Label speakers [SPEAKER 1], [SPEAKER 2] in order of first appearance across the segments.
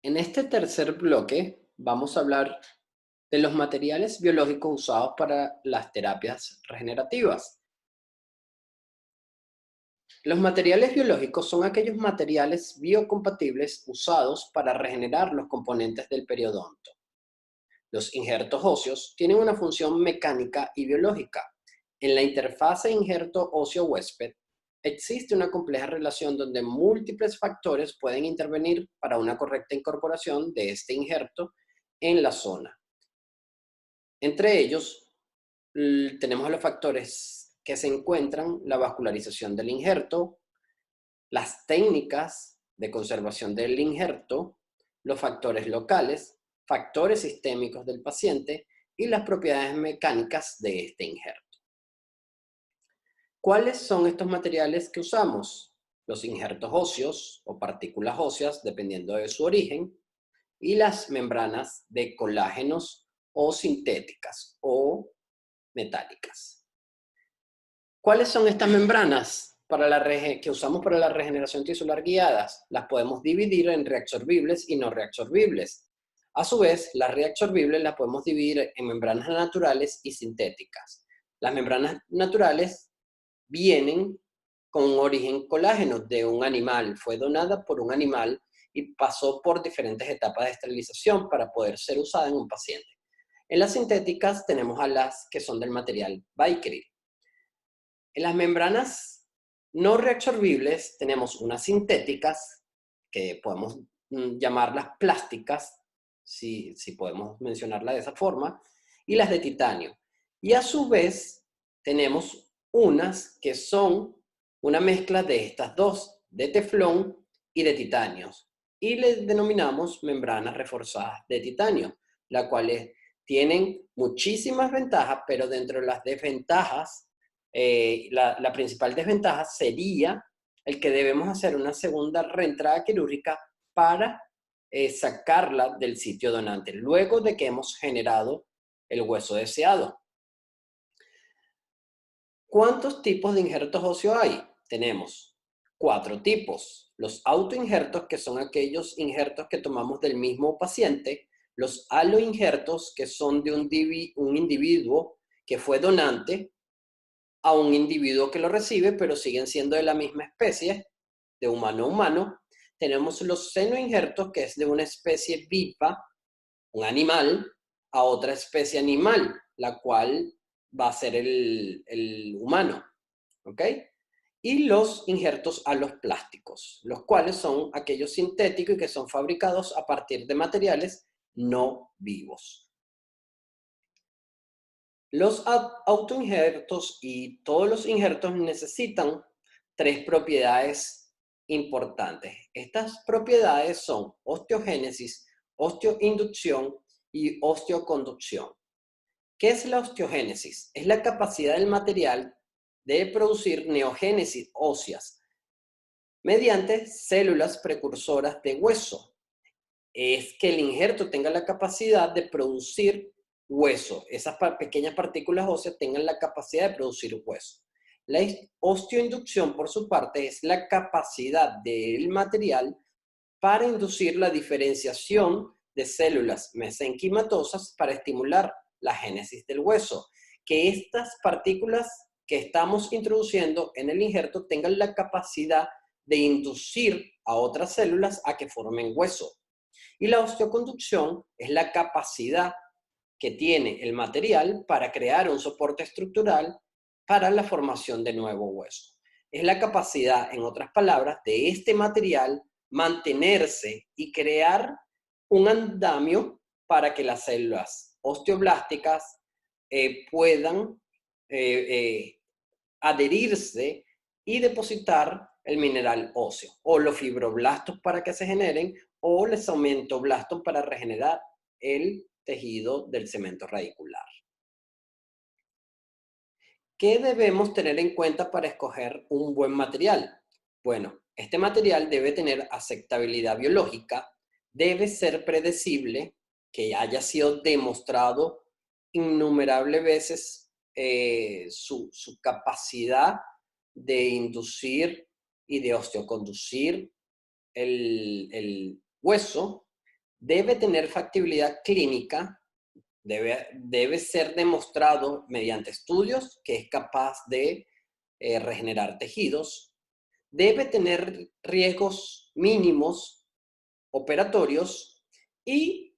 [SPEAKER 1] En este tercer bloque vamos a hablar de los materiales biológicos usados para las terapias regenerativas. Los materiales biológicos son aquellos materiales biocompatibles usados para regenerar los componentes del periodonto. Los injertos óseos tienen una función mecánica y biológica. En la interfase injerto óseo-huésped existe una compleja relación donde múltiples factores pueden intervenir para una correcta incorporación de este injerto en la zona. Entre ellos, tenemos los factores que se encuentran: la vascularización del injerto, las técnicas de conservación del injerto, los factores locales, factores sistémicos del paciente y las propiedades mecánicas de este injerto. ¿Cuáles son estos materiales que usamos? Los injertos óseos o partículas óseas, dependiendo de su origen, y las membranas de colágenos o sintéticas o metálicas. ¿Cuáles son estas membranas que usamos para la regeneración tisular guiadas? Las podemos dividir en reabsorbibles y no reabsorbibles. A su vez, las reabsorbibles las podemos dividir en membranas naturales y sintéticas. Las membranas naturales vienen con un origen colágeno de un animal, fue donada por un animal y pasó por diferentes etapas de esterilización para poder ser usada en un paciente. En las sintéticas tenemos a las que son del material Vicryl. En las membranas no reabsorbibles tenemos unas sintéticas, que podemos llamarlas plásticas, si podemos mencionarla de esa forma, y las de titanio. Y a su vez tenemos unas que son una mezcla de estas dos, de teflón y de titanio. Y les denominamos membranas reforzadas de titanio, las cuales tienen muchísimas ventajas, pero dentro de las desventajas, la principal desventaja sería el que debemos hacer una segunda reentrada quirúrgica para sacarla del sitio donante, luego de que hemos generado el hueso deseado. ¿Cuántos tipos de injertos óseos hay? Tenemos 4 tipos. Los autoinjertos, que son aquellos injertos que tomamos del mismo paciente. Los aloinjertos, que son de un individuo que fue donante a un individuo que lo recibe, pero siguen siendo de la misma especie, de humano a humano. Tenemos los senoinjertos, que es de una especie viva, un animal, a otra especie animal, la cual va a ser el humano, ¿ok? Y los injertos aloplásticos, los cuales son aquellos sintéticos y que son fabricados a partir de materiales no vivos. Los autoinjertos y todos los injertos necesitan 3 propiedades importantes. Estas propiedades son osteogénesis, osteoinducción y osteoconducción. ¿Qué es la osteogénesis? Es la capacidad del material de producir neogénesis óseas mediante células precursoras de hueso. Es que el injerto tenga la capacidad de producir hueso. Esas pequeñas partículas óseas tengan la capacidad de producir hueso. La osteoinducción, por su parte, es la capacidad del material para inducir la diferenciación de células mesenquimatosas para estimular la génesis del hueso. Que estas partículas que estamos introduciendo en el injerto tengan la capacidad de inducir a otras células a que formen hueso. Y la osteoconducción es la capacidad que tiene el material para crear un soporte estructural para la formación de nuevo hueso. Es la capacidad, en otras palabras, de este material mantenerse y crear un andamio para que las células osteoblásticas puedan adherirse y depositar el mineral óseo, o los fibroblastos para que se generen, o los cementoblastos para regenerar el tejido del cemento radicular. ¿Qué debemos tener en cuenta para escoger un buen material? Bueno, este material debe tener aceptabilidad biológica, debe ser predecible, que haya sido demostrado innumerables veces su capacidad de inducir y de osteoconducir el hueso. Debe tener factibilidad clínica, debe ser demostrado mediante estudios que es capaz de regenerar tejidos, debe tener riesgos mínimos operatorios y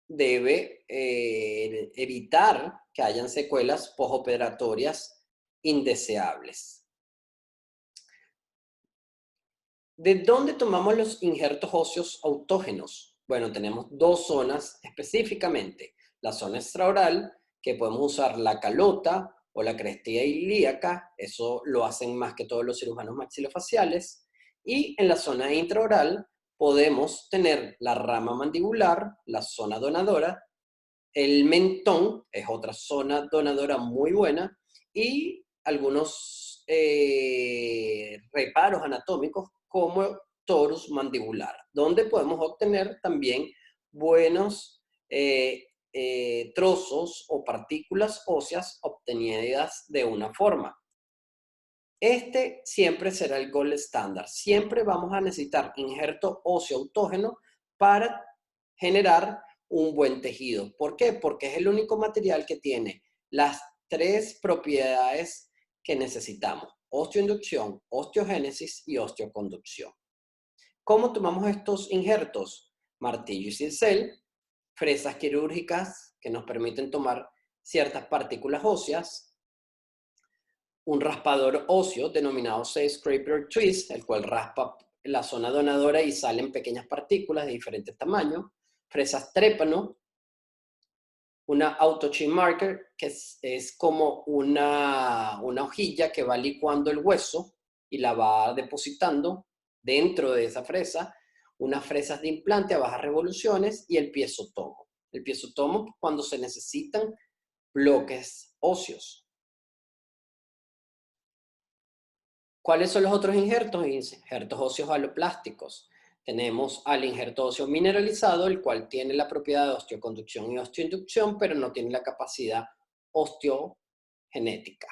[SPEAKER 1] debe evitar que hayan secuelas postoperatorias indeseables. ¿De dónde tomamos los injertos óseos autógenos? Bueno, tenemos dos zonas específicamente. La zona extraoral, que podemos usar la calota o la crestilla ilíaca, eso lo hacen más que todos los cirujanos maxilofaciales. Y en la zona intraoral podemos tener la rama mandibular, la zona donadora, el mentón, es otra zona donadora muy buena, y algunos reparos anatómicos como torus mandibular, donde podemos obtener también buenos trozos o partículas óseas obtenidas de una forma. Este siempre será el gold estándar. Siempre vamos a necesitar injerto óseo autógeno para generar un buen tejido. ¿Por qué? Porque es el único material que tiene las tres propiedades que necesitamos: osteoinducción, osteogénesis y osteoconducción. ¿Cómo tomamos estos injertos? Martillo y cincel, fresas quirúrgicas que nos permiten tomar ciertas partículas óseas, un raspador óseo denominado scraper twist, el cual raspa la zona donadora y salen pequeñas partículas de diferentes tamaños, fresas trépano, una autochin marker, que es como una hojilla que va licuando el hueso y la va depositando dentro de esa fresa, unas fresas de implante a bajas revoluciones y el piezotomo. El piezotomo cuando se necesitan bloques óseos. ¿Cuáles son los otros injertos? Injertos óseos aloplásticos. Tenemos al injerto óseo mineralizado, el cual tiene la propiedad de osteoconducción y osteoinducción, pero no tiene la capacidad osteogenética.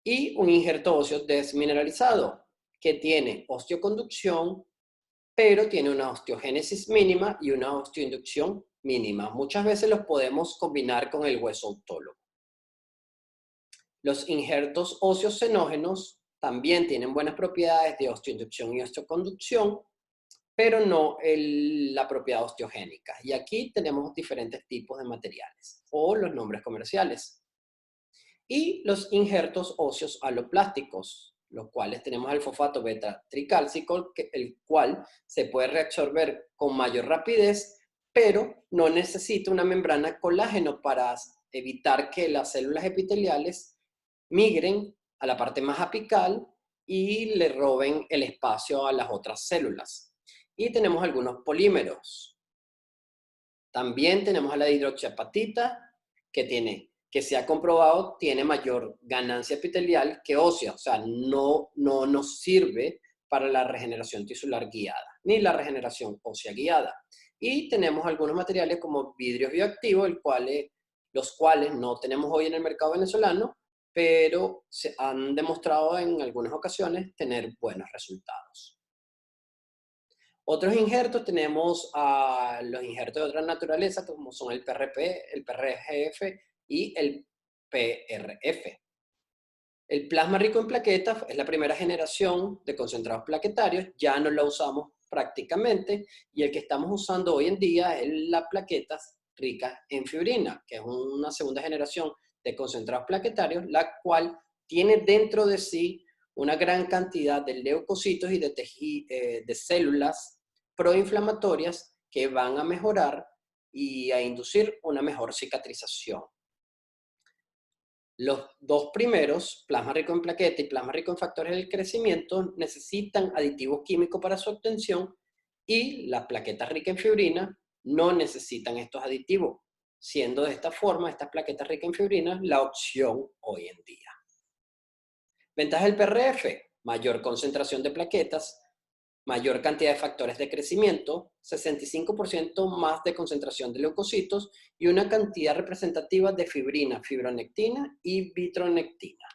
[SPEAKER 1] Y un injerto óseo desmineralizado, que tiene osteoconducción, pero tiene una osteogénesis mínima y una osteoinducción mínima. Muchas veces los podemos combinar con el hueso autólogo. Los injertos óseos xenógenos también tienen buenas propiedades de osteoinducción y osteoconducción, pero no la propiedad osteogénica. Y aquí tenemos diferentes tipos de materiales, o los nombres comerciales. Y los injertos óseos aloplásticos, los cuales tenemos el fosfato beta tricálcico, el cual se puede reabsorber con mayor rapidez, pero no necesita una membrana colágeno para evitar que las células epiteliales migren a la parte más apical y le roben el espacio a las otras células. Y tenemos algunos polímeros. También tenemos a la hidroxiapatita, que se ha comprobado tiene mayor ganancia epitelial que ósea, o sea, no nos sirve para la regeneración tisular guiada, ni la regeneración ósea guiada. Y tenemos algunos materiales como vidrio bioactivo, los cuales no tenemos hoy en el mercado venezolano, pero se han demostrado en algunas ocasiones tener buenos resultados. Otros injertos tenemos los injertos de otra naturaleza, como son el PRP, el PRGF y el PRF. El plasma rico en plaquetas es la primera generación de concentrados plaquetarios, ya no la usamos prácticamente, y el que estamos usando hoy en día es las plaquetas ricas en fibrina, que es una segunda generación de concentrados plaquetarios, la cual tiene dentro de sí una gran cantidad de leucocitos y de células proinflamatorias que van a mejorar y a inducir una mejor cicatrización. Los dos primeros, plasma rico en plaqueta y plasma rico en factores del crecimiento, necesitan aditivos químicos para su obtención, y las plaquetas ricas en fibrina no necesitan estos aditivos, siendo de esta forma estas plaquetas ricas en fibrina la opción hoy en día. Ventajas del PRF: mayor concentración de plaquetas, mayor cantidad de factores de crecimiento, 65% más de concentración de leucocitos y una cantidad representativa de fibrina, fibronectina y vitronectina.